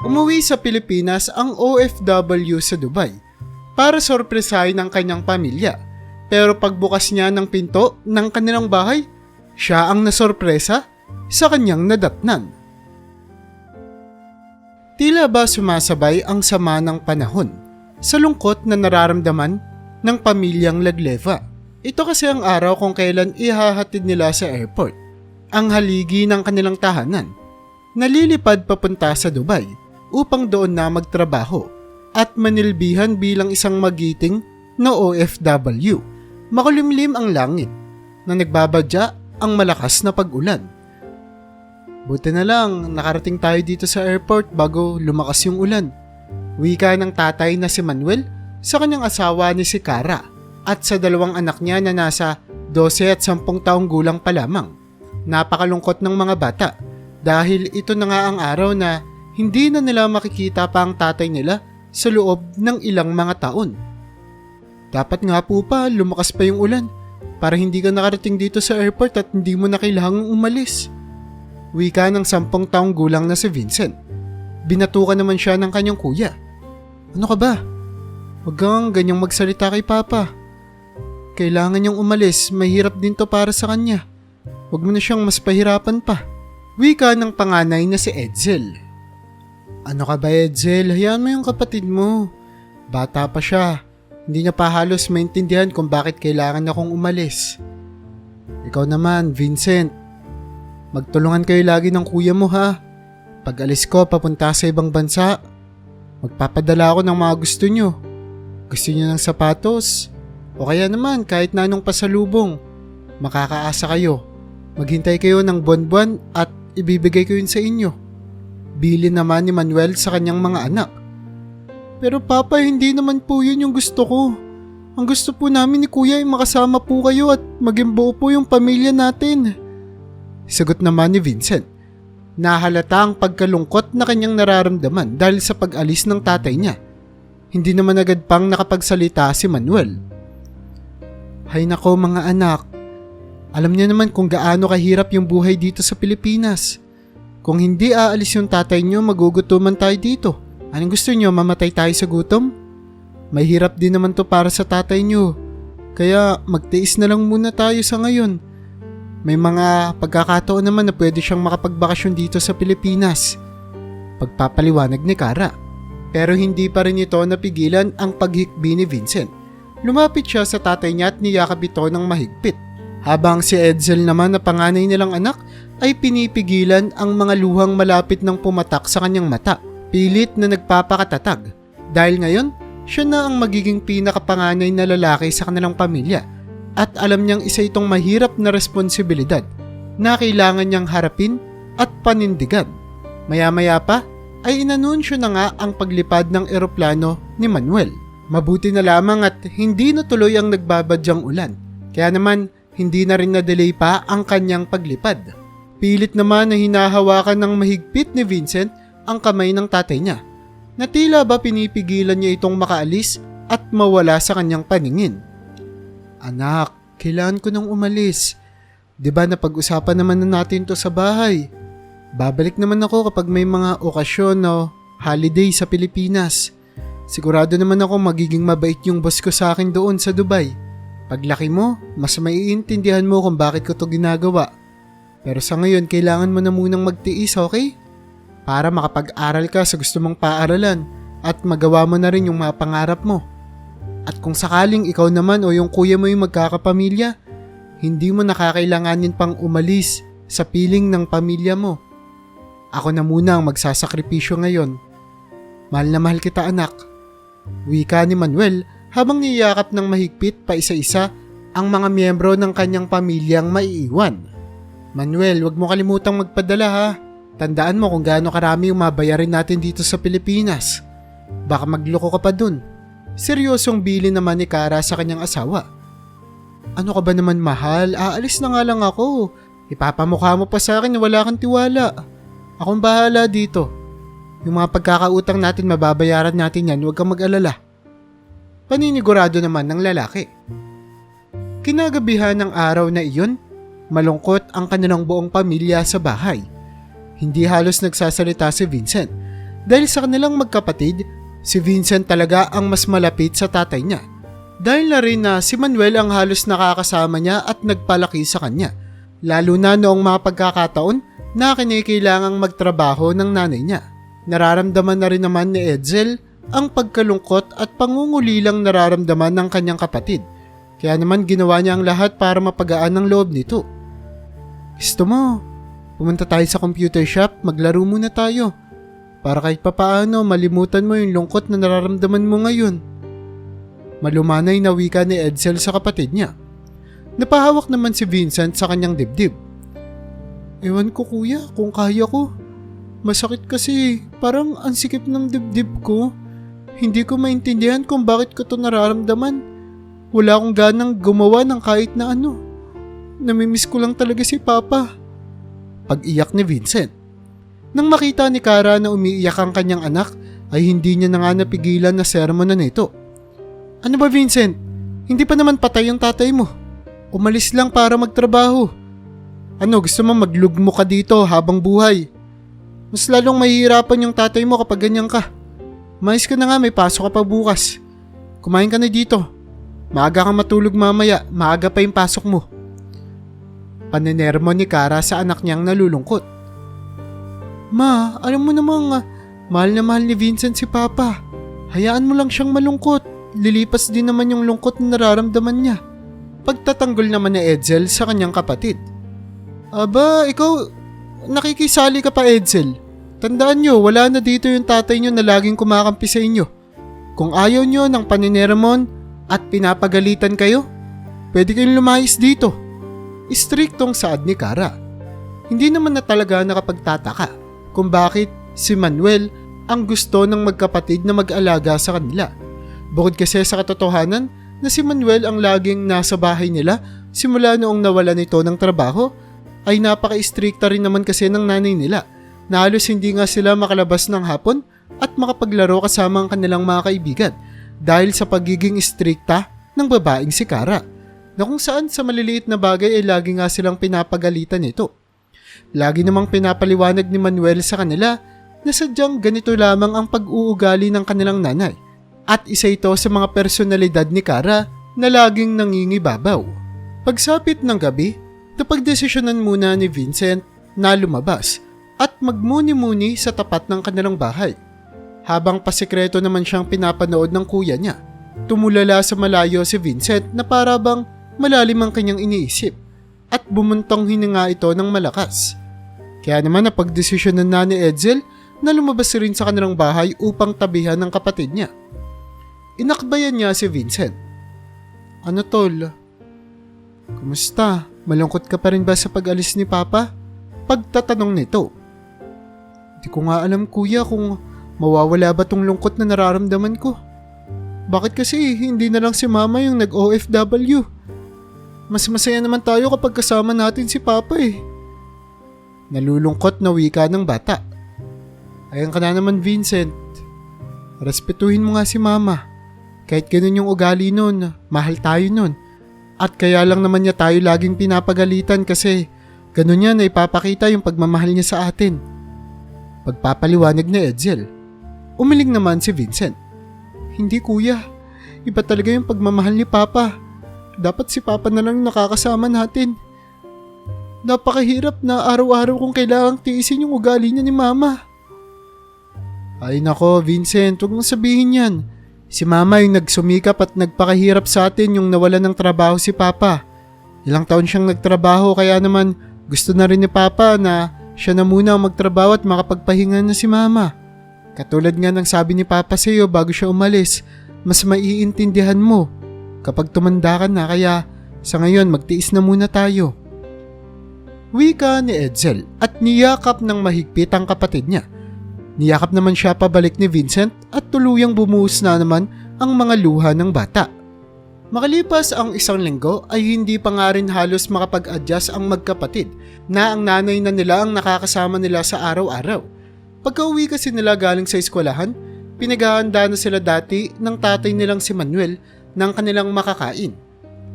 Umuwi sa Pilipinas ang OFW sa Dubai para sorpresahin ang kanyang pamilya. Pero pagbukas niya ng pinto ng kanilang bahay, siya ang nasorpresa sa kanyang nadatnan. Tila ba sumasabay ang sama ng panahon sa lungkot na nararamdaman ng pamilyang Lagleva? Ito kasi ang araw kung kailan ihahatid nila sa airport ang haligi ng kanilang tahanan. Nalilipad papunta sa Dubai upang doon na magtrabaho at manilbihan bilang isang magiting na OFW. Makulimlim ang langit na nagbabadya ang malakas na pag-ulan. Buti na lang nakarating tayo dito sa airport bago lumakas yung ulan. Wika ng tatay na si Manuel sa kanyang asawa ni si Cara at sa dalawang anak niya na nasa 12 at 10 taong gulang pa lamang. Napakalungkot ng mga bata dahil ito na nga ang araw na hindi na nila makikita pa ang tatay nila sa loob ng ilang mga taon. Dapat nga po pa lumakas pa yung ulan para hindi ka nakarating dito sa airport at hindi mo na kailangang umalis. Wika ng 10 taong gulang na si Vincent. Binatukan naman siya ng kanyang kuya. Ano ka ba? Huwag kang ganyang magsalita kay Papa. Kailangan niyang umalis, mahirap din to para sa kanya. Huwag mo na siyang mas pahirapan pa. Wika ng panganay na si Edsel. Ano ka ba Edsel? Hayaan mo yung kapatid mo. Bata pa siya. Hindi niya pa halos maintindihan kung bakit kailangan akong umalis. Ikaw naman, Vincent. Magtulungan kayo lagi ng kuya mo ha. Pag alis ko papunta sa ibang bansa, magpapadala ako ng mga gusto nyo. Gusto nyo ng sapatos? O kaya naman kahit na anong pasalubong. Makakaasa kayo. Maghintay kayo ng buwan-buwan at ibibigay ko yun sa inyo. Bilin naman ni Manuel sa kanyang mga anak. Pero Papa, hindi naman po yun yung gusto ko. Ang gusto po namin ni Kuya ay makasama po kayo at maging buo po yung pamilya natin. Sagot naman ni Vincent. Nahalata ang pagkalungkot na kanyang nararamdaman dahil sa pag-alis ng tatay niya. Hindi naman agad pang nakapagsalita si Manuel. Hay nako mga anak, alam niyo naman kung gaano kahirap yung buhay dito sa Pilipinas. Kung hindi aalis yung tatay niyo, magugutuman tayo dito. Anong gusto niyo, mamatay tayo sa gutom? May hirap din naman to para sa tatay niyo. Kaya magtiis na lang muna tayo sa ngayon. May mga pagkakataon naman na pwede siyang makapagbakasyon dito sa Pilipinas. Pagpapaliwanag ni Cara. Pero hindi pa rin ito napigilan ang paghikbi ni Vincent. Lumapit siya sa tatay niya at niyakap ito ng mahigpit. Habang si Edsel naman na panganay nilang anak ay pinipigilan ang mga luhang malapit ng pumatak sa kanyang mata. Pilit na nagpapakatatag. Dahil ngayon, siya na ang magiging pinakapanganay na lalaki sa kanilang pamilya. At alam niyang isa itong mahirap na responsibilidad na kailangan niyang harapin at panindigan. Maya-maya pa ay inanunsyo na nga ang paglipad ng eroplano ni Manuel. Mabuti na lamang at hindi natuloy ang nagbabadyang ulan. Kaya naman hindi na rin na-delay pa ang kanyang paglipad. Pilit naman na hinahawakan ng mahigpit ni Vincent ang kamay ng tatay niya. Na tila ba pinipigilan niya itong makaalis at mawala sa kanyang paningin. Anak, kailangan ko nang umalis. 'Di ba napag-usapan naman na natin to sa bahay? Babalik naman ako kapag may mga okasyon o holiday sa Pilipinas. Sigurado naman ako magiging mabait yung boss ko sa akin doon sa Dubai. Paglaki mo, mas maiintindihan mo kung bakit ko to ginagawa. Pero sa ngayon, kailangan mo na munang magtiis, okay? Para makapag-aral ka sa gusto mong paaralan at magawa mo na rin yung mga pangarap mo. At kung sakaling ikaw naman o yung kuya mo yung magkakapamilya, hindi mo nakakailanganin pang umalis sa piling ng pamilya mo. Ako na muna ang magsasakripisyo ngayon. Mahal na mahal kita anak. Wika ni Manuel habang niyakap ng mahigpit pa isa-isa ang mga miyembro ng kanyang pamilyang maiiwan. Manuel, wag mo kalimutang magpadala ha. Tandaan mo kung gaano karami yung mabayarin natin dito sa Pilipinas. Baka magloko ka pa dun. Seryosong bilin naman ni Cara sa kanyang asawa. Ano ka ba naman mahal? Aalis na nga lang ako. Ipapamukha mo pa sa akin na wala kang tiwala. Akong bahala dito. Yung mga pagkakautang natin mababayaran natin yan, huwag kang mag-alala. Paninigurado naman ng lalaki. Kinagabihan ng araw na iyon, malungkot ang kanilang buong pamilya sa bahay. Hindi halos nagsasalita si Vincent Dahil sa kanilang magkapatid, si Vincent talaga ang mas malapit sa tatay niya. Dahil na rin na si Manuel ang halos nakakasama niya at nagpalaki sa kanya. Lalo na noong mga pagkakataon na kinikailangang magtrabaho ng nanay niya. Nararamdaman na rin naman ni Edsel ang pagkalungkot at pangungulilang nararamdaman ng kanyang kapatid. Kaya naman ginawa niya ang lahat para mapagaan ang loob nito. Gusto mo, pumunta tayo sa computer shop, maglaro muna tayo. Para kahit papaano malimutan mo yung lungkot na nararamdaman mo ngayon. Malumanay na wika ni Edsel sa kapatid niya. Napahawak naman si Vincent sa kanyang dibdib. Ewan ko kuya kung kaya ko. Masakit kasi, parang ang sikip ng dibdib ko. Hindi ko maintindihan kung bakit ko to nararamdaman. Wala akong ganang gumawa ng kahit na ano. Namimiss ko lang talaga si Papa. Pag-iyak ni Vincent. Nang makita ni Kara na umiiyak ang kanyang anak, ay hindi niya na nga napigilan na sermonan nito. Ano ba Vincent? Hindi pa naman patay ang tatay mo. Umalis lang para magtrabaho. Ano, gusto mo maglugmo ka dito habang buhay? Mas lalong mahihirapan yung tatay mo kapag ganyan ka. Mais ka na nga, may pasok ka pa bukas. Kumain ka na dito. Maaga kang matulog mamaya, maaga pa yung pasok mo. Panenermo ni Kara sa anak niyang nalulungkot. Ma, alam mo namang mahal na mahal ni Vincent si Papa. Hayaan mo lang siyang malungkot. Lilipas din naman yung lungkot na nararamdaman niya. Pagtatanggol naman ni Edsel sa kanyang kapatid. Aba, ikaw, nakikisali ka pa Edsel. Tandaan nyo, wala na dito yung tatay nyo na laging kumakampi sa inyo. Kung ayaw nyo ng paninermon at pinapagalitan kayo, pwede kayong lumayas dito. Istriktong saad ni Kara. Hindi naman na talaga nakapagtataka kung bakit si Manuel ang gusto ng magkapatid na mag-alaga sa kanila. Bukod kasi sa katotohanan na si Manuel ang laging nasa bahay nila simula noong nawala nito ng trabaho, ay napaka-istrikta rin naman kasi ng nanay nila na halos hindi nga sila makalabas ng hapon at makapaglaro kasama ang kanilang mga kaibigan dahil sa pagiging istrikta ng babaeng si Kara, na kung saan sa maliliit na bagay ay lagi nga silang pinapagalitan nito. Lagi namang pinapaliwanag ni Manuel sa kanila na sadyang ganito lamang ang pag-uugali ng kanilang nanay at isa ito sa mga personalidad ni Kara na laging nangingibabaw. Pagsapit ng gabi, napagdesisyonan muna ni Vincent na lumabas at magmuni-muni sa tapat ng kanilang bahay. Habang pasikreto naman siyang pinapanood ng kuya niya, tumulala sa malayo si Vincent na para bang malalim ang kanyang iniisip at bumuntong hininga ito ng malakas. Kaya naman napagdesisyonan na ni Edsel na lumabas rin sa kanilang bahay upang tabihan ng kapatid niya. Inakbayan niya si Vincent. Ano tol? Kumusta? Malungkot ka pa rin ba sa pag-alis ni Papa? Pagtatanong nito. Di ko nga alam kuya kung mawawala ba tong lungkot na nararamdaman ko? Bakit kasi hindi na lang si Mama yung nag-OFW? Mas masaya naman tayo kapag kasama natin si Papa eh. Nalulungkot na wika ng bata. Ayan ka na naman Vincent. Respetuhin mo nga si Mama. Kahit ganun yung ugali nun, mahal tayo nun. At kaya lang naman niya tayo laging pinapagalitan kasi ganun niya na ipapakita yung pagmamahal niya sa atin. Pagpapaliwanag ni Edsel. Umiling naman si Vincent. Hindi kuya, iba talaga yung pagmamahal ni Papa. Dapat si Papa na lang nakakasama natin. Napakahirap na araw-araw kung kailangang tiisin yung ugali niya ni Mama. Ay nako Vincent, huwag mong sabihin yan. Si Mama yung nagsumikap at nagpakahirap sa atin yung nawalan ng trabaho si Papa. Ilang taon siyang nagtrabaho kaya naman gusto na rin ni Papa na siya na muna ang magtrabaho at makapagpahinga na si Mama. Katulad nga ng sabi ni Papa sa iyo bago siya umalis, mas maiintindihan mo kapag tumanda ka na kaya sa ngayon magtiis na muna tayo. Wika ni Edsel at niyakap ng mahigpit ang kapatid niya. Niyakap naman siya pabalik ni Vincent at tuluyang bumuhos na naman ang mga luha ng bata. Makalipas ang isang linggo ay hindi pa nga rin halos makapag-adjust ang magkapatid na ang nanay na nila ang nakakasama nila sa araw-araw. Pagka-uwi kasi nila galing sa eskwelahan, pinaghahanda na sila dati ng tatay nilang si Manuel ng kanilang makakain.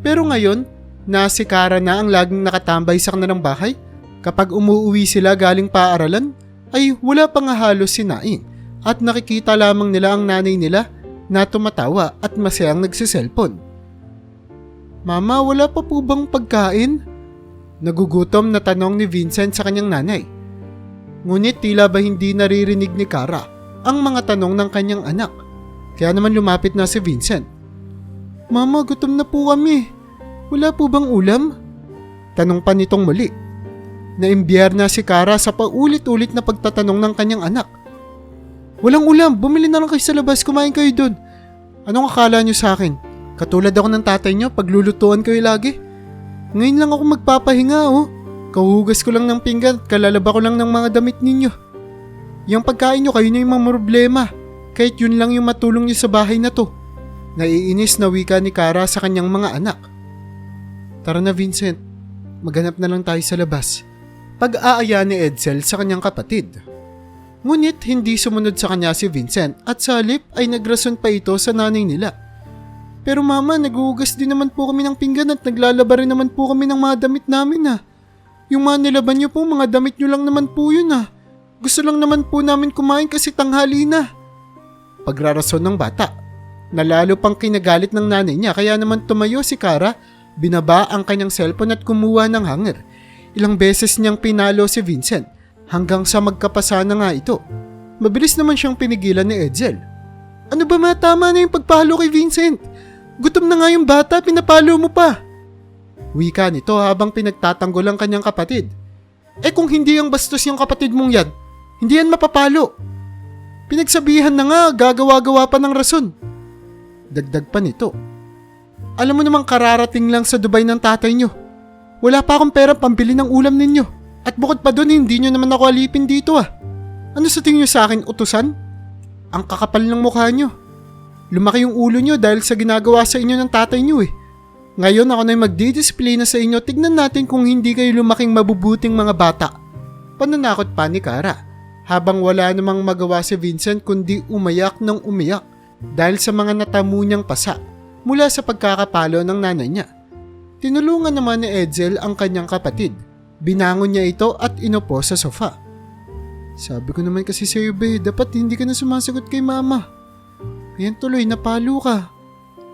Pero ngayon, na si Kara na ang laging nakatambay sa kanilang bahay, kapag umuwi sila galing paaralan, ay wala pa nga halos si Naing at nakikita lamang nila ang nanay nila na tumatawa at masayang nagsiselfon. Mama, wala pa po bang pagkain? Nagugutom na tanong ni Vincent sa kanyang nanay. Ngunit tila ba hindi naririnig ni Kara ang mga tanong ng kanyang anak. Kaya naman lumapit na si Vincent. Mama, gutom na po kami. Wala po bang ulam? Tanong pa nitong muli. Naimbyar na si Kara sa paulit-ulit na pagtatanong ng kanyang anak. Walang ulam, bumili na lang kayo sa labas, kumain kayo dun. Anong akala nyo sa akin? Katulad ako ng tatay nyo, paglulutuan kayo lagi. Ngayon lang ako magpapahinga Kahugas ko lang ng pinggan at kalalaba ko lang ng mga damit ninyo. Yung pagkain nyo, kayo na yung mga problema. Kahit yun lang yung matulong nyo sa bahay na to. Naiinis na wika ni Kara sa kanyang mga anak. Tara na Vincent, maghanap na lang tayo sa labas. Pag-aaya ni Edsel sa kanyang kapatid. Ngunit hindi sumunod sa kanya si Vincent at sa halip ay nagrason pa ito sa nanay nila. Pero mama, naghuhugas din naman po kami ng pinggan at naglalaba rin naman po kami ng mga damit namin Yung mga nilaban nyo po, mga damit nyo lang naman po yun Gusto lang naman po namin kumain kasi tanghali na. Pagrarason ng bata, nalalo pang kinagalit ng nanay niya kaya naman tumayo si Kara, binaba ang kanyang cellphone at kumuha ng hanger. Ilang beses niyang pinalo si Vincent hanggang sa magkapasa na nga ito. Mabilis naman siyang pinigilan ni Edsel. Ano ba matama na yung pagpalo kay Vincent? Gutom na nga yung bata, pinapalo mo pa. Wika nito habang pinagtatanggol ang kanyang kapatid. Kung hindi ang bastos yung kapatid mong yan, hindi yan mapapalo. Pinagsabihan na nga, gagawa-gawa pa ng rason. Dagdag pa nito. Alam mo namang kararating lang sa Dubai ng tatay nyo. Wala pa akong pera pambili ng ulam ninyo. At bukod pa doon, hindi nyo naman ako alipin dito Ano sa tingin nyo sa akin, utusan? Ang kakapal ng mukha nyo. Lumaki yung ulo nyo dahil sa ginagawa sa inyo ng tatay nyo Ngayon ako na yung magdidisiplina sa inyo, tignan natin kung hindi kayo lumaking mabubuting mga bata. Pananakot pa ni Kara, habang wala namang magawa si Vincent kundi umayak ng umiyak dahil sa mga natamo niyang pasa mula sa pagkakapalo ng nanay niya. Tinulungan naman ni Edsel ang kanyang kapatid. Binangon niya ito at inupo sa sofa. Sabi ko naman kasi sa'yo dapat hindi ka na sumasagot kay mama. Ayan tuloy, napalo ka.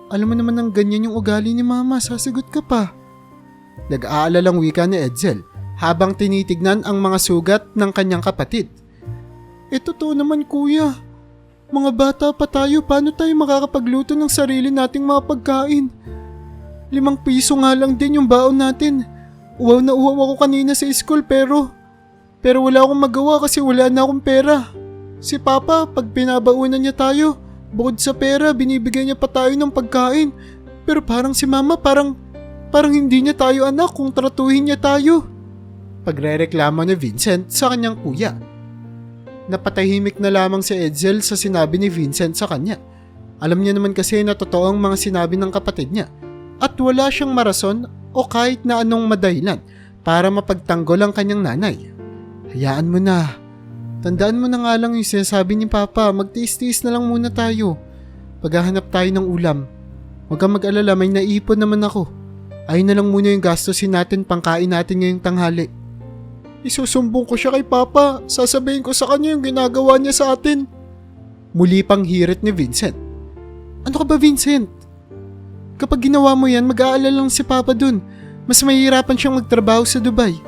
Alam mo naman ng ganyan yung ugali ni mama, sasagot ka pa. Nag-aalalang wika ni Edsel habang tinitignan ang mga sugat ng kanyang kapatid. Totoo naman kuya. Mga bata pa tayo, paano tayo makakapagluto ng sarili nating mga pagkain? 5 piso nga lang din yung baon natin. Uwaw na uwaw ako kanina sa school pero wala akong magawa kasi wala na akong pera. Si Papa, pag pinabaunan niya tayo, bukod sa pera, binibigyan niya pa tayo ng pagkain. Pero parang si Mama, parang hindi niya tayo anak kung tratuhin niya tayo. Pagrereklamo ni Vincent sa kanyang kuya. Napatahimik na lamang si Edsel sa sinabi ni Vincent sa kanya. Alam niya naman kasi na totoo ang mga sinabi ng kapatid niya at wala siyang marason o kahit na anong madahilan para mapagtanggol ang kanyang nanay. Hayaan mo na. Tandaan mo na nga lang yung sinasabi ni Papa, magtiis-tiis na lang muna tayo. Paghahanap tayo ng ulam. Huwag kang mag-alala, may naipon naman ako. Ayun na lang muna yung gastusin natin pangkain natin ngayong tanghali. Isusumbong ko siya kay Papa, sasabihin ko sa kanya yung ginagawa niya sa atin. Muli pang hirit ni Vincent. Ano ka ba Vincent? Kapag ginawa mo yan, mag-aalala lang si Papa dun. Mas mahihirapan siyang magtrabaho sa Dubai.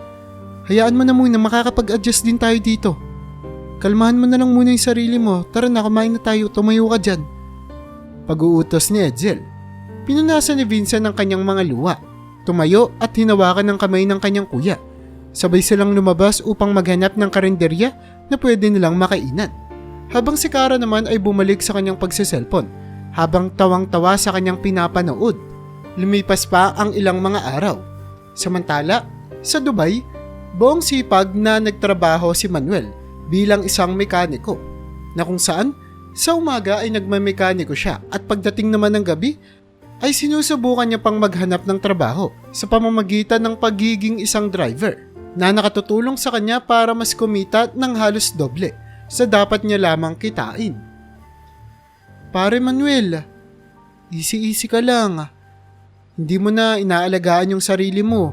Hayaan mo na muna, makakapag-adjust din tayo dito. Kalmahan mo na lang muna yung sarili mo. Tara na, kumain na tayo. Tumayo ka dyan. Pag-uutos ni Edsel. Pinunasan ni Vincent ang kanyang mga luwa. Tumayo at hinawakan ng kamay ng kanyang kuya. Sabay silang lumabas upang maghanap ng karinderya na pwede nilang makainan. Habang si Kara naman ay bumalik sa kanyang pagsiselfon. Habang tawang-tawa sa kanyang pinapanood. Lumipas pa ang ilang mga araw. Samantala, sa Dubai, buong sipag na nagtrabaho si Manuel bilang isang mekaniko na kung saan sa umaga ay nagmamekaniko siya at pagdating naman ng gabi ay sinusubukan niya pang maghanap ng trabaho sa pamamagitan ng pagiging isang driver na nakatutulong sa kanya para mas kumita ng halos doble sa dapat niya lamang kitain. Pare Manuel, easy ka lang. Hindi mo na inaalagaan yung sarili mo.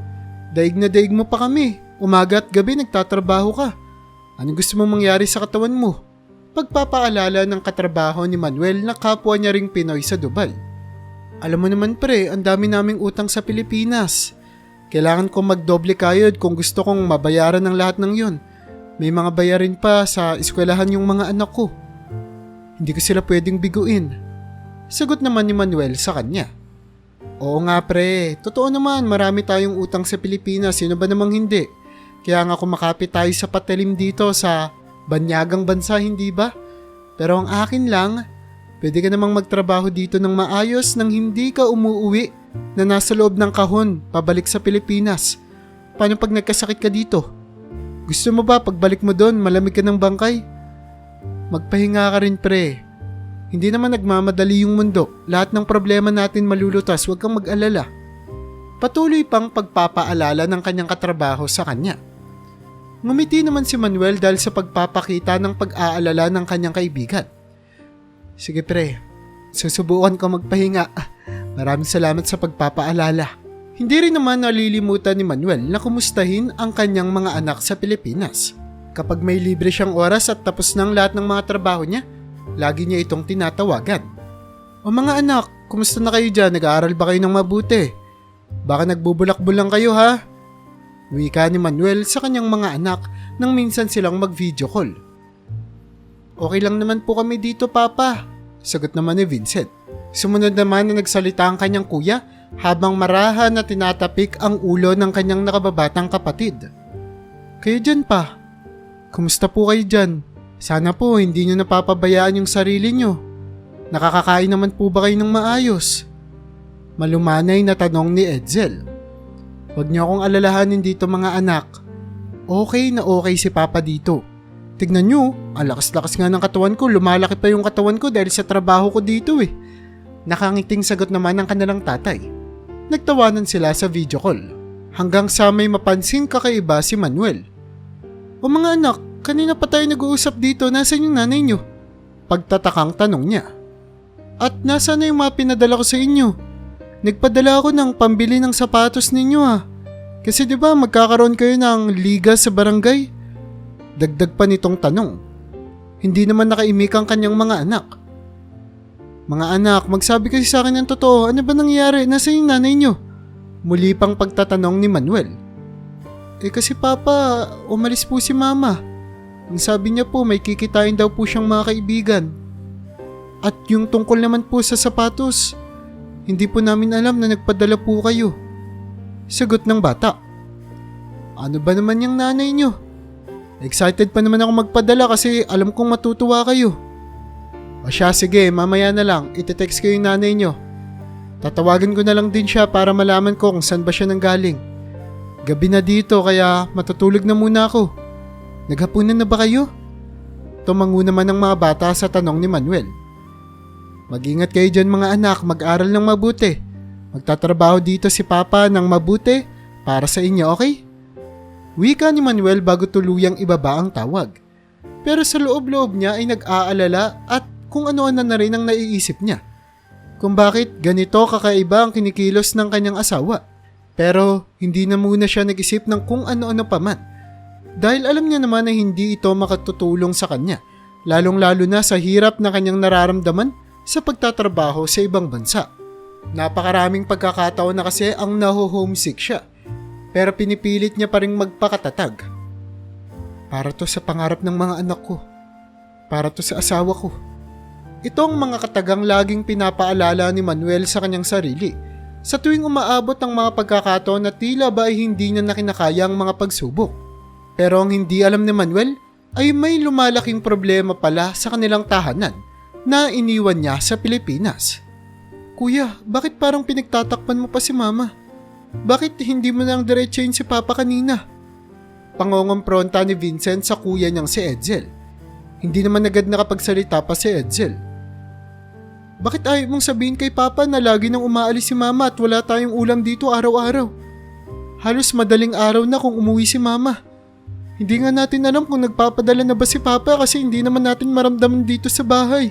Daig na daig mo pa kami. Umaga at gabi nagtatrabaho ka. Ano gusto mong mangyari sa katawan mo? pagpapaalala ng katrabaho ni Manuel na kapwa niya ring Pinoy sa Dubai. Alam mo naman pre, ang dami naming utang sa Pilipinas. Kailangan kong magdoble kayod kung gusto kong mabayaran ng lahat ng yun. May mga bayarin pa sa eskwelahan yung mga anak ko. Hindi ko sila pwedeng biguin. Sagot naman ni Manuel sa kanya. Oo nga pre, totoo naman marami tayong utang sa Pilipinas, sino ba namang hindi? Kaya nga kumakapit tayo sa patalim dito sa banyagang bansa, hindi ba? Pero ang akin lang, pwede ka namang magtrabaho dito ng maayos nang hindi ka umuuwi na nasa loob ng kahon pabalik sa Pilipinas. Paano pag nagkasakit ka dito? Gusto mo ba pagbalik mo doon malamig ka ng bangkay? Magpahinga ka rin pre. Hindi naman nagmamadali yung mundo. Lahat ng problema natin malulutas, huwag kang mag-alala. Patuloy pang pagpapaalala ng kanyang katrabaho sa kanya. Ngumiti naman si Manuel dahil sa pagpapakita ng pag-aalala ng kanyang kaibigan. Sige pre, susubukan ko magpahinga. Maraming salamat sa pagpapaalala. Hindi rin naman nalilimutan ni Manuel na kumustahin ang kanyang mga anak sa Pilipinas. Kapag may libre siyang oras at tapos ng lahat ng mga trabaho niya, lagi niya itong tinatawagan. O mga anak, kumusta na kayo dyan? Nag-aaral ba kayo ng mabuti? Baka nagbubulak-bulang kayo ha? Wika ni Manuel sa kanyang mga anak nang minsan silang mag-video call. Okay lang naman po kami dito papa, sagot naman ni Vincent. Sumunod naman na nagsalita ang kanyang kuya habang marahan na tinatapik ang ulo ng kanyang nakababatang kapatid. Kayo dyan pa? Kumusta po kayo dyan? Sana po hindi nyo napapabayaan yung sarili nyo. Nakakakain naman po ba kayo ng maayos? Malumanay na tanong ni Edsel. Huwag niyo akong alalahanin dito mga anak. Okay na okay si Papa dito. Tignan nyo, ang lakas-lakas nga ng katawan ko, lumalaki pa yung katawan ko dahil sa trabaho ko dito eh. Nakangiting sagot naman ng kanilang tatay. Nagtawanan sila sa video call. Hanggang sa may mapansing kakaiba si Manuel. O mga anak, kanina pa tayo nag-uusap dito, nasan yung nanay nyo? Pagtatakang tanong niya. At nasaan na yung mga pinadala ko sa inyo? Nagpadala ako ng pambili ng sapatos ninyo ha. Kasi di ba magkakaroon kayo ng liga sa barangay? Dagdag pa nitong tanong. Hindi naman nakaimik ang kanyang mga anak. Mga anak, magsabi kasi sa akin ng totoo, ano ba nangyari? Nasaan yung nanay nyo? Muli pang pagtatanong ni Manuel. Kasi papa, umalis po si mama. Ang sabi niya po may kikitain daw po siyang mga kaibigan. At yung tungkol naman po sa sapatos, hindi po namin alam na nagpadala po kayo. Sagot ng bata. Ano ba naman yung nanay niyo? Excited pa naman ako magpadala kasi alam kong matutuwa kayo. O siya, sige, mamaya na lang, iti-text ko yung nanay niyo. Tatawagan ko na lang din siya para malaman ko kung saan ba siya nanggaling. Gabi na dito kaya matutulog na muna ako. Naghapunan na ba kayo? Tumango naman ang mga bata sa tanong ni Manuel. Mag-ingat kayo dyan mga anak, mag-aral ng mabuti. Magtatrabaho dito si Papa ng mabuti para sa inyo, okay? Wika ni Manuel bago tuluyang ibaba ang tawag. Pero sa loob-loob niya ay nag-aalala at kung ano-ano na rin ang naiisip niya. Kung bakit ganito kakaiba ang kinikilos ng kanyang asawa. Pero hindi na muna siya nag-isip ng kung ano-ano pa man. Dahil alam niya naman na hindi ito makatutulong sa kanya, lalong-lalo na sa hirap na kanyang nararamdaman sa pagtatrabaho sa ibang bansa. Napakaraming pagkakataon na kasi ang naho-homesick siya, pero pinipilit niya pa ring magpakatatag. Para to sa pangarap ng mga anak ko. Para to sa asawa ko. Ito ang mga katagang laging pinapaalala ni Manuel sa kanyang sarili sa tuwing umaabot ang mga pagkakataon na tila ba ay hindi niya nakinakaya ang mga pagsubok. Pero ang hindi alam ni Manuel ay may lumalaking problema pala sa kanilang tahanan na iniwan niya sa Pilipinas. Kuya, bakit parang pinagtatakpan mo pa si Mama? Bakit hindi mo nang diretsahin si Papa kanina? Pangongompronta ni Vincent sa kuya niyang si Edsel. Hindi naman agad nakapagsalita pa si Edsel. Bakit ayaw mong sabihin kay Papa na lagi nang umaalis si Mama at wala tayong ulam dito araw-araw? Halos madaling araw na kung umuwi si Mama. Hindi nga natin alam kung nagpapadala na ba si Papa kasi hindi naman natin maramdaman dito sa bahay.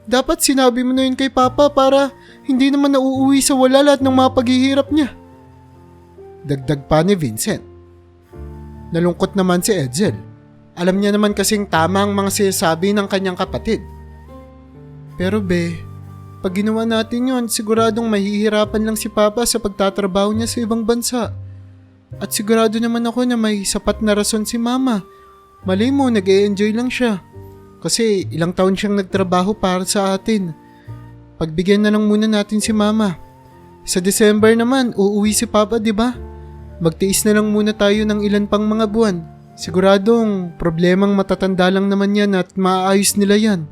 Dapat sinabi mo na yun kay Papa para hindi naman nauuwi sa wala lahat ng mga paghihirap niya. Dagdag pa ni Vincent. Nalungkot naman si Edsel. Alam niya naman kasing tama ang mga sinasabi ng kanyang kapatid. Pero pag ginawa natin yon, siguradong mahihirapan lang si Papa sa pagtatrabaho niya sa ibang bansa. At sigurado naman ako na may sapat na rason si Mama. Malay mo, nag-e-enjoy lang siya. Kasi ilang taon siyang nagtrabaho para sa atin. Pagbigyan na lang muna natin si Mama. Sa December naman, uuwi si Papa, di ba? Magtiis na lang muna tayo ng ilan pang mga buwan. Siguradong problemang matatanda lang naman yan at maaayos nila yan.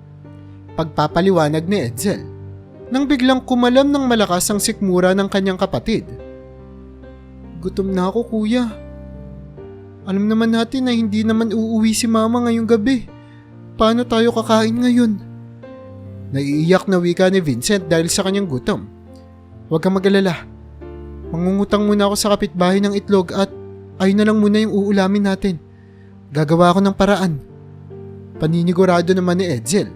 Pagpapaliwanag ni Edsel. Nang biglang kumalam ng malakas ang sikmura ng kanyang kapatid. Gutom na ako, kuya. Alam naman natin na hindi naman uuwi si Mama ngayong gabi. Paano tayo kakain ngayon? Naiiyak na wika ni Vincent dahil sa kanyang gutom. Huwag kang mag-alala. Mangungutang muna ako sa kapitbahay ng itlog at ayun na lang muna yung uulamin natin. Gagawa ako ng paraan. Paninigurado naman ni Edsel.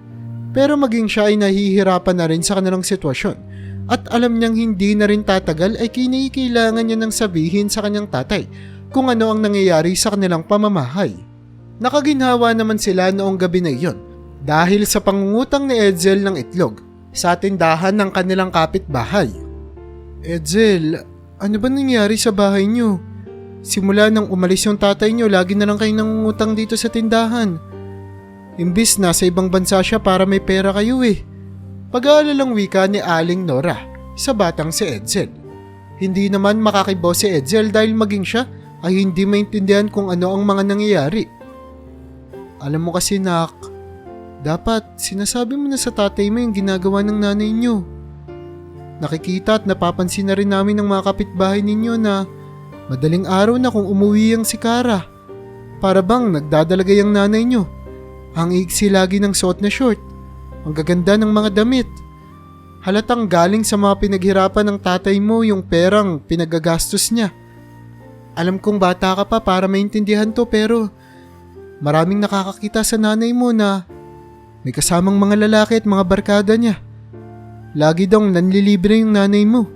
Pero maging siya ay nahihirapan na rin sa kanilang sitwasyon. At alam niyang hindi na rin tatagal ay kailangan niya nang sabihin sa kanyang tatay kung ano ang nangyayari sa kanilang pamamahay. Nakaginhawa naman sila noong gabi na iyon dahil sa pangungutang ni Edsel ng itlog sa tindahan ng kanilang kapitbahay. Edsel, ano ba nangyari sa bahay niyo? Simula nang umalis yung tatay niyo, lagi na lang kayo nangungutang dito sa tindahan. Imbis nasa ibang bansa siya para may pera kayo eh. Pag-aalalang wika ni Aling Nora sa batang si Edsel. Hindi naman makakibo si Edsel dahil maging siya ay hindi maintindihan kung ano ang mga nangyayari. Alam mo kasi nak, dapat sinasabi mo na sa tatay mo yung ginagawa ng nanay niyo. Nakikita at napapansin na rin namin ng mga kapitbahay ninyo na madaling araw na kung umuwi ang si Kara. Para bang nagdadalagay ang nanay niyo. Ang iksi lagi ng suot na short. Ang gaganda ng mga damit. Halatang galing sa mga pinaghirapan ng tatay mo yung perang pinagagastos niya. Alam kong bata ka pa para maintindihan to pero maraming nakakakita sa nanay mo na may kasamang mga lalaki at mga barkada niya. Lagi daw nanlilibre yung nanay mo.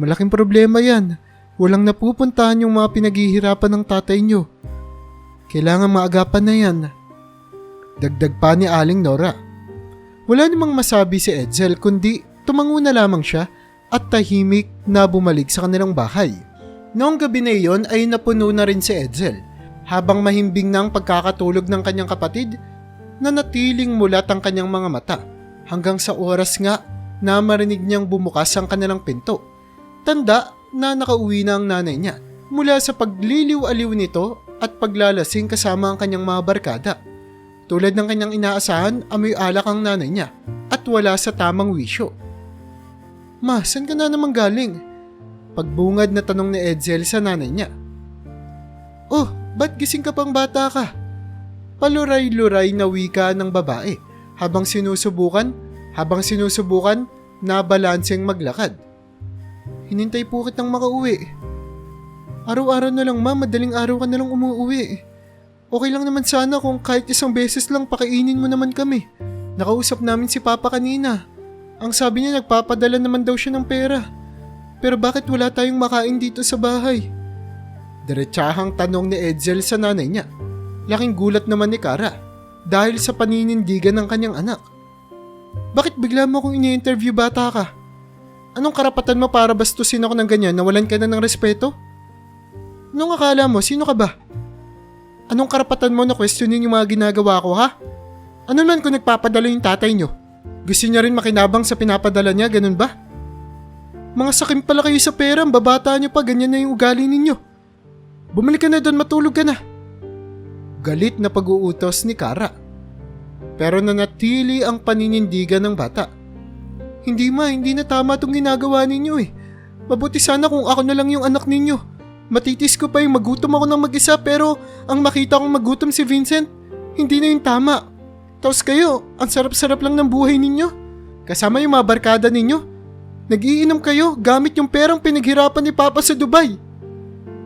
Malaking problema yan. Walang napupuntahan yung mga pinaghihirapan ng tatay niyo. Kailangan maagapan na yan. Dagdag pa ni Aling Nora. Wala namang masabi si Edsel kundi tumango na lamang siya at tahimik na bumalik sa kanilang bahay. Noong gabi na iyon ay napuno na rin si Edsel. Habang mahimbing na ang pagkakatulog ng kanyang kapatid, nanatiling mulat ang kanyang mga mata hanggang sa oras nga na marinig niyang bumukas ang kanilang pinto. Tanda na nakauwi na ang nanay niya mula sa pagliliw-aliw nito at paglalasing kasama ang kanyang mga barkada. Tulad ng kanyang inaasahan, amoy alak ang nanay niya at wala sa tamang wisyo. Ma, saan ka na naman galing? Pagbungad na tanong ni Edsel sa nanay niya. Oh, ba't gising ka pang bata ka? Paluray-luray na wika ng babae habang sinusubukan na balanseng maglakad. Hinintay po kitang makauwi. Araw-araw na lang ma, madaling araw ka na lang umuwi. Okay lang naman sana kung kahit isang beses lang pakainin mo naman kami. Nakausap namin si Papa kanina. Ang sabi niya nagpapadala naman daw siya ng pera. Pero bakit wala tayong makain dito sa bahay? Diretsahang tanong ni Edsel sa nanay niya. Laking gulat naman ni Kara dahil sa paninindigan ng kanyang anak. Bakit bigla mo akong ini-interview bata ka? Anong karapatan mo para bastusin ako ng ganyan na walan ka na ng respeto? Anong akala mo? Sino ka ba? Anong karapatan mo na questionin yung mga ginagawa ko ha? Ano man kung nagpapadala yung tatay nyo? Gusto niya rin makinabang sa pinapadala niya, ganun ba? Mga sakim pala kayo sa pera, babata nyo pa, ganyan na yung ugali ninyo. Bumalik ka na doon, matulog ka na. Galit na pag-uutos ni Kara. Pero nanatili ang paninindigan ng bata. Hindi ma, hindi na tama itong ginagawa ninyo eh. Mabuti sana kung ako na lang yung anak ninyo. Matitis ko pa yung magutom ako ng mag-isa pero ang makita kong magutom si Vincent, hindi na yung tama. Tapos kayo, ang sarap-sarap lang ng buhay ninyo. Kasama yung mga barkada ninyo. Nag-iinom kayo gamit yung perang pinaghirapan ni Papa sa Dubai.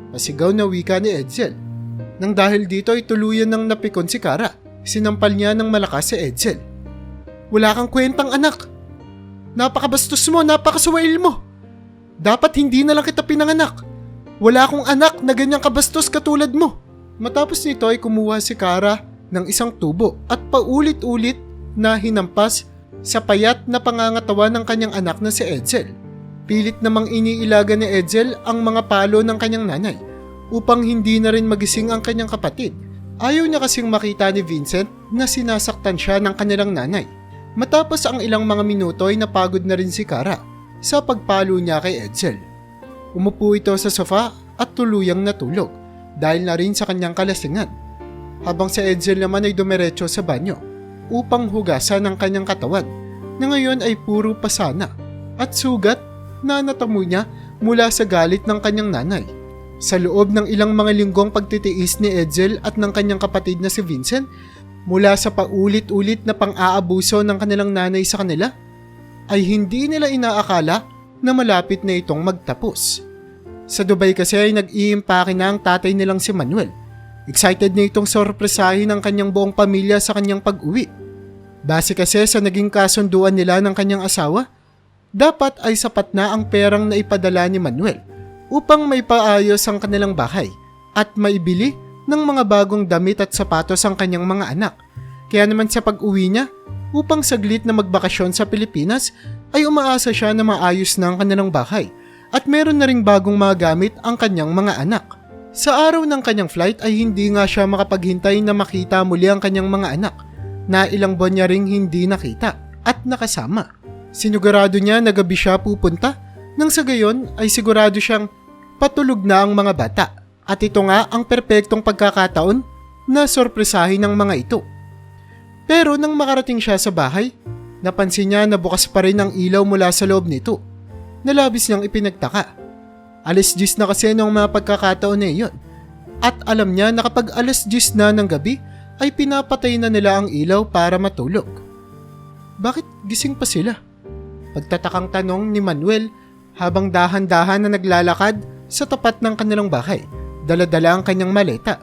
Pasigaw na wika ni Edsel. Nang dahil dito ay tuluyan ng napikon si Kara. Sinampal niya ng malakas si Edsel. Wala kang kwentang anak. Napakabastos mo, napakasuwail mo. Dapat hindi na lang kita pinanganak. Wala akong anak na ganyang kabastos katulad mo. Matapos nito ay kumuha si Kara ng isang tubo at paulit-ulit na hinampas sa payat na pangangatawan ng kanyang anak na si Edsel. Pilit namang iniilaga ni Edsel ang mga palo ng kanyang nanay upang hindi na rin magising ang kanyang kapatid. Ayaw niya kasing makita ni Vincent na sinasaktan siya ng kanilang nanay. Matapos ang ilang mga minuto ay napagod na rin si Kara sa pagpalo niya kay Edsel. Umupo ito sa sofa at tuluyang natulog dahil na rin sa kanyang kalasingan. Habang si Edsel naman ay dumiretso sa banyo upang hugasan ang kanyang katawan na ngayon ay puro pasana at sugat na natamo niya mula sa galit ng kanyang nanay. Sa loob ng ilang mga linggong pagtitiis ni Edsel at ng kanyang kapatid na si Vincent mula sa paulit-ulit na pang-aabuso ng kanilang nanay sa kanila, ay hindi nila inaakala na malapit na itong magtapos. Sa Dubai kasi ay nag-iimpake na ang tatay nilang si Manuel. Excited na itong sorpresahin ang kanyang buong pamilya sa kanyang pag-uwi. Base kasi sa naging kasunduan nila ng kanyang asawa, dapat ay sapat na ang perang na ipadala ni Manuel upang may paayos ang kanilang bahay at maibili ng mga bagong damit at sapatos ang kanyang mga anak. Kaya naman sa pag-uwi niya, upang saglit na magbakasyon sa Pilipinas, ay umaasa siya na maayos na ang kanilang bahay at meron na ring bagong mga gamit ang kanyang mga anak. Sa araw ng kanyang flight ay hindi nga siya makapaghintay na makita muli ang kanyang mga anak na ilang buwan niya ring hindi nakita at nakasama. Sinigurado niya na gabi siya pupunta nang sa gayon ay sigurado siyang patulog na ang mga bata at ito nga ang perpektong pagkakataon na sorpresahin ng mga ito. Pero nang makarating siya sa bahay, napansin niya na bukas pa rin ang ilaw mula sa loob nito. Nalabis niyang ipinagtaka. 10:00 na kasi noong mga pagkakataon na iyon at alam niya na kapag 10:00 na ng gabi ay pinapatay na nila ang ilaw para matulog. Bakit gising pa sila? Pagtatakang tanong ni Manuel habang dahan-dahan na naglalakad sa tapat ng kanilang bahay, dala-dala ang kanyang maleta.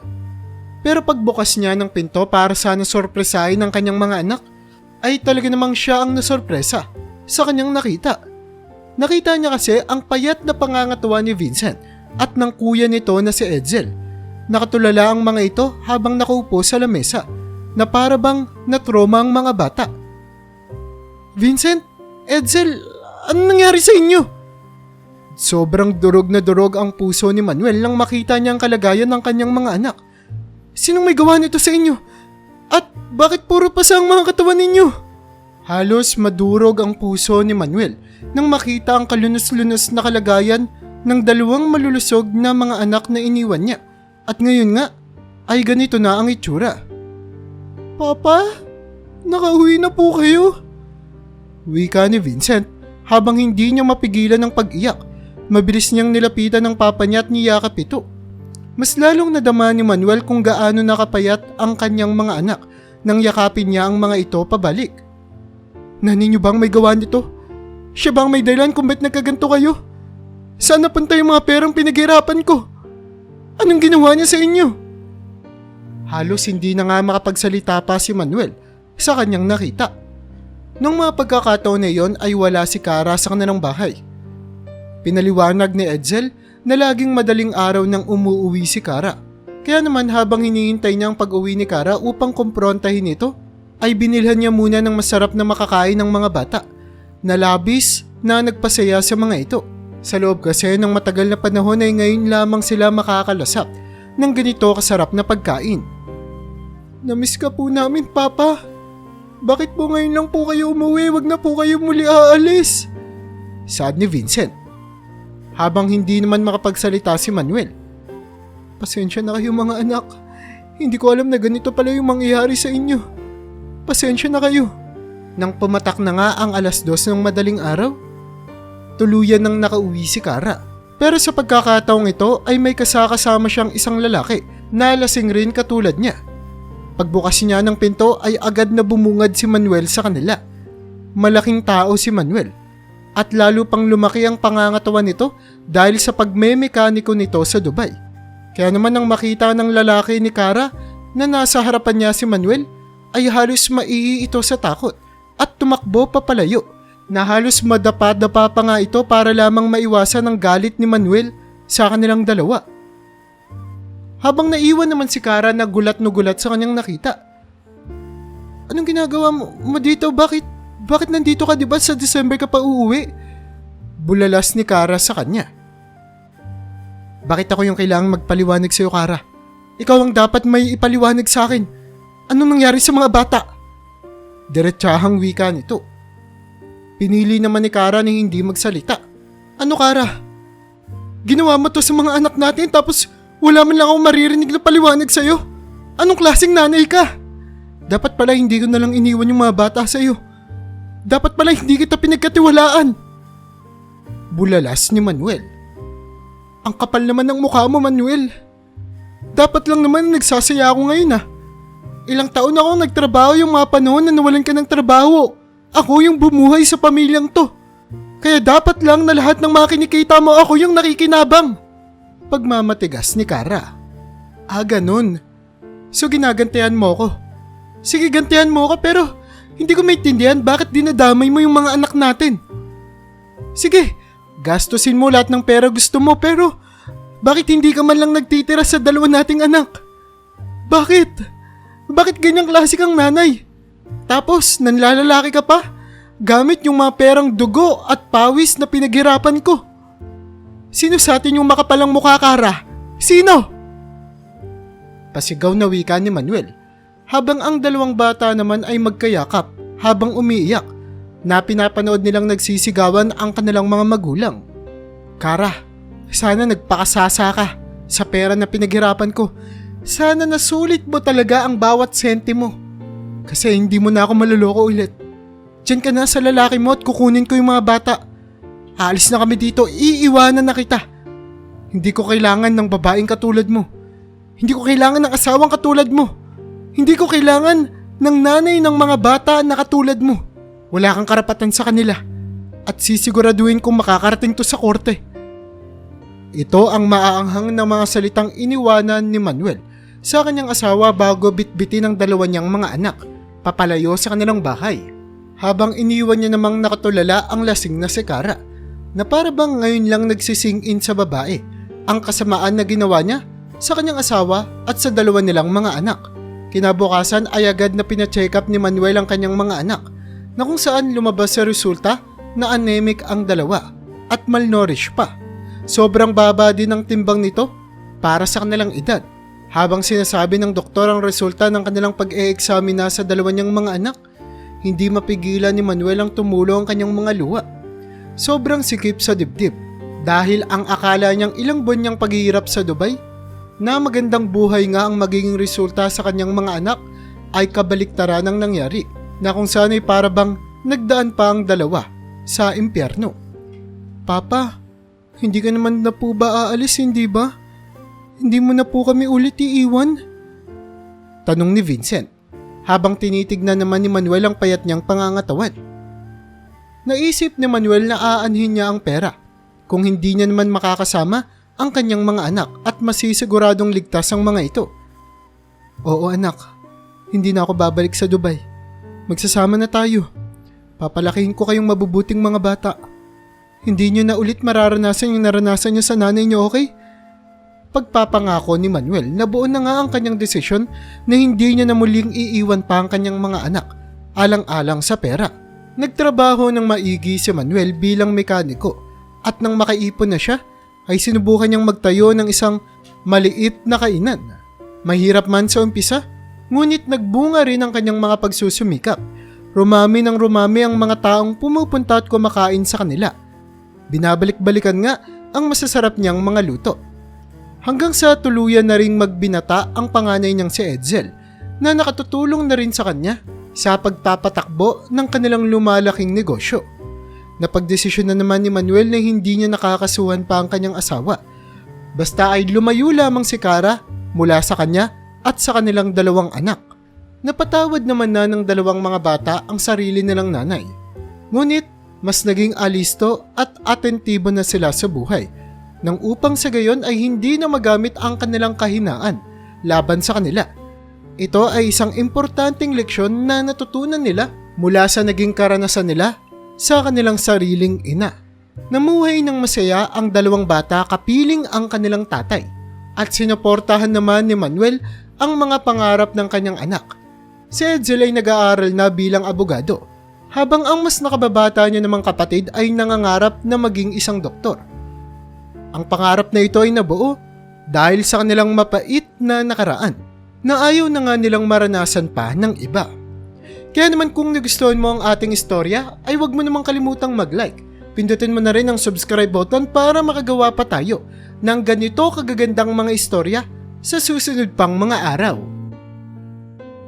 Pero pagbukas niya ng pinto para sana sorpresahin ng kanyang mga anak, ay talaga namang siya ang nasorpresa sa kanyang nakita. Nakita niya kasi ang payat na pangangatawa ni Vincent at ng kuya nito na si Edsel. Nakatulala ang mga ito habang nakaupo sa lamesa na para bang natroma ang mga bata. Vincent, Edsel, ano nangyari sa inyo? Sobrang durog na durog ang puso ni Manuel nang makita niya ang kalagayan ng kanyang mga anak. Sinong may gawa nito sa inyo? At bakit puro pasa ang mga katawan ninyo? Halos madurog ang puso ni Manuel nang makita ang kalunos-lunos na kalagayan ng dalawang malulusog na mga anak na iniwan niya. At ngayon nga, ay ganito na ang itsura. Papa, nakauwi na po kayo? Wika ni Vincent habang hindi niya mapigilan ang pag-iyak. Mabilis niyang nilapitan ng papa niya at niyakap ito. Mas lalong nadama ni Manuel kung gaano nakapayat ang kanyang mga anak nang yakapin niya ang mga ito pabalik. Nani niyo bang may gawa nito? Siya bang may dahilan kung ba't nagkaganto kayo? Saan napunta yung mga perang pinaghirapan ko? Anong ginawa niya sa inyo? Halos hindi na nga makapagsalita pa si Manuel sa kanyang nakita. Nung mga pagkakataon na iyon ay wala si Kara sa kanilang bahay. Pinaliwanag ni Edsel na laging madaling araw nang umuuwi si Kara. Kaya naman habang hinihintay niya ang pag-uwi ni Kara upang kumprontahin ito, ay binilhan niya muna ng masarap na makakain ng mga bata na labis na nagpasaya sa mga ito. Sa loob kasi ng matagal na panahon ay ngayon lamang sila makakalasap ng ganito kasarap na pagkain. Namiss ka po namin, Papa. Bakit po ngayon lang po kayo umuwi? Wag na po kayo muli aalis. Sad ni Vincent. Habang hindi naman makapagsalita si Manuel. Pasensya na kayo mga anak. Hindi ko alam na ganito pala yung mangyayari sa inyo. Pasensya na kayo. Nang pumatak na nga ang 2:00 ng madaling araw, tuluyan nang nakauwi si Kara. Pero sa pagkakataong ito ay may kasama siyang isang lalaki na lasing rin katulad niya. Pagbukas niya ng pinto ay agad na bumungad si Manuel sa kanila. Malaking tao si Manuel. At lalo pang lumaki ang pangangatawan nito dahil sa pagmemekaniko nito sa Dubai. Kaya naman nang makita ng lalaki ni Kara na nasa harapan niya si Manuel, ay halos maihi ito sa takot at tumakbo papalayo na halos madapa-dapa pa nga ito para lamang maiwasan ang galit ni Manuel sa kanilang dalawa. Habang naiwan naman si Kara na gulat no gulat sa kanyang nakita. Anong ginagawa mo dito? Bakit nandito ka, diba sa December ka pa uuwi? Bulalas ni Kara sa kanya. Bakit ako yung kailangang magpaliwanag sa'yo, Kara? Ikaw ang dapat may ipaliwanag sa akin. Anong nangyari sa mga bata? Diretsahang wika nito. Pinili naman ni Kara na hindi magsalita. Ano, Kara? Ginawa mo to sa mga anak natin tapos wala man lang akong maririnig na paliwanag sa'yo. Anong klaseng nanay ka? Dapat pala hindi ko na lang iniwan yung mga bata sa'yo. Dapat pala hindi kita pinagkatiwalaan. Bulalas ni Manuel. Ang kapal naman ng mukha mo, Manuel. Dapat lang naman nagsasaya ako ngayon Ilang taon akong nagtrabaho yung mga panahon na nawalan ka ng trabaho. Ako yung bumuhay sa pamilyang to. Kaya dapat lang na lahat ng mga kinikita mo ako yung nakikinabang. Pagmamatigas ni Kara. Ganun. So ginagantihan mo ko. Sige, gantihan mo ko pero hindi ko maintindihan bakit dinadamay mo yung mga anak natin. Sige, gastusin mo lahat ng pera gusto mo pero bakit hindi ka man lang nagtitira sa dalawa nating anak? Bakit? Bakit ganyang klase kang nanay? Tapos nanlalalaki ka pa gamit yung mga perang dugo at pawis na pinaghirapan ko. Sino sa atin yung makapalang mukha, Kara? Sino? Pasigaw na wika ni Manuel habang ang dalawang bata naman ay magkayakap habang umiiyak na pinapanood nilang nagsisigawan ang kanilang mga magulang. Kara, sana nagpakasasa ka sa pera na pinaghirapan ko. Sana nasulit mo talaga ang bawat sentimo. Kasi hindi mo na ako maluloko ulit. Diyan ka na sa lalaki mo at kukunin ko yung mga bata. Aalis na kami dito, iiwanan na kita. Hindi ko kailangan ng babaeng katulad mo. Hindi ko kailangan ng asawang katulad mo. Hindi ko kailangan ng nanay ng mga bata na katulad mo. Wala kang karapatan sa kanila. At sisiguraduhin kong makakarating to sa korte. Ito ang maaanghang na mga salitang iniwanan ni Manuel sa kanyang asawa bago bitbitin ang dalawa niyang mga anak papalayo sa kanilang bahay. Habang iniwan niya namang nakatulala ang lasing na si Kara na para bang ngayon lang nagsising in sa babae ang kasamaan na ginawa niya sa kanyang asawa at sa dalawa nilang mga anak. Kinabukasan ay agad na pina-check up ni Manuel ang kanyang mga anak na kung saan lumabas sa resulta na anemic ang dalawa at malnourished pa. Sobrang baba din ang timbang nito para sa kanilang edad. Habang sinasabi ng doktor ang resulta ng kanilang pag-e-examina sa dalawa niyang mga anak, hindi mapigilan ni Manuel ang tumulo ang kanyang mga luha. Sobrang sikip sa dibdib dahil ang akala niyang ilang buwan niyang paghihirap sa Dubai na magandang buhay nga ang magiging resulta sa kanyang mga anak ay kabaliktaran ang nangyari na kung saan ay para bang nagdaan pa ang dalawa sa impyerno. Papa, hindi ka naman na po ba aalis, hindi ba? Hindi mo na po kami ulit iiwan? Tanong ni Vincent habang tinitignan naman ni Manuel ang payat niyang pangangatawan. Naisip ni Manuel na aanhin niya ang pera kung hindi niya naman makakasama ang kanyang mga anak at masisiguradong ligtas ang mga ito. Oo anak, hindi na ako babalik sa Dubai. Magsasama na tayo. Papalakihin ko kayong mabubuting mga bata. Hindi niyo na ulit mararanasan yung naranasan niyo sa nanay niyo, okay? Pagpapangako ni Manuel na buo na nga ang kanyang desisyon na hindi niya na muling iiwan pa ang kanyang mga anak alang-alang sa pera. Nagtrabaho ng maigi si Manuel bilang mekaniko at nang makaipon na siya ay sinubukan niyang magtayo ng isang maliit na kainan. Mahirap man sa umpisa, ngunit nagbunga rin ang kanyang mga pagsusumikap. Rumami ng rumami ang mga taong pumupunta at kumakain sa kanila. Binabalik-balikan nga ang masasarap niyang mga luto. Hanggang sa tuluyan na ring magbinata ang panganay niyang si Edsel na nakatutulong na rin sa kanya sa pagpapatakbo ng kanilang lumalaking negosyo. Napagdesisyon na naman ni Manuel na hindi niya nakakasuhan pa ang kanyang asawa. Basta ay lumayo lamang si Kara mula sa kanya at sa kanilang dalawang anak. Napatawad naman na ng dalawang mga bata ang sarili nilang nanay. Ngunit mas naging alisto at atentibo na sila sa buhay nang upang sa gayon ay hindi na magamit ang kanilang kahinaan laban sa kanila. Ito ay isang importanteng leksyon na natutunan nila mula sa naging karanasan nila sa kanilang sariling ina. Namuhay ng masaya ang dalawang bata kapiling ang kanilang tatay At sinuportahan naman ni Manuel ang mga pangarap ng kanyang anak. Si Edsel ay nag-aaral na bilang abogado, habang ang mas nakababata niya namang kapatid ay nangangarap na maging isang doktor. Ang pangarap na ito ay nabuo dahil sa kanilang mapait na nakaraan na ayaw na nga nilang maranasan pa ng iba. Kaya naman kung nagustuhan mo ang ating istorya ay huwag mo namang kalimutang mag-like. Pindutin mo na rin ang subscribe button para makagawa pa tayo ng ganito kagagandang mga istorya sa susunod pang mga araw.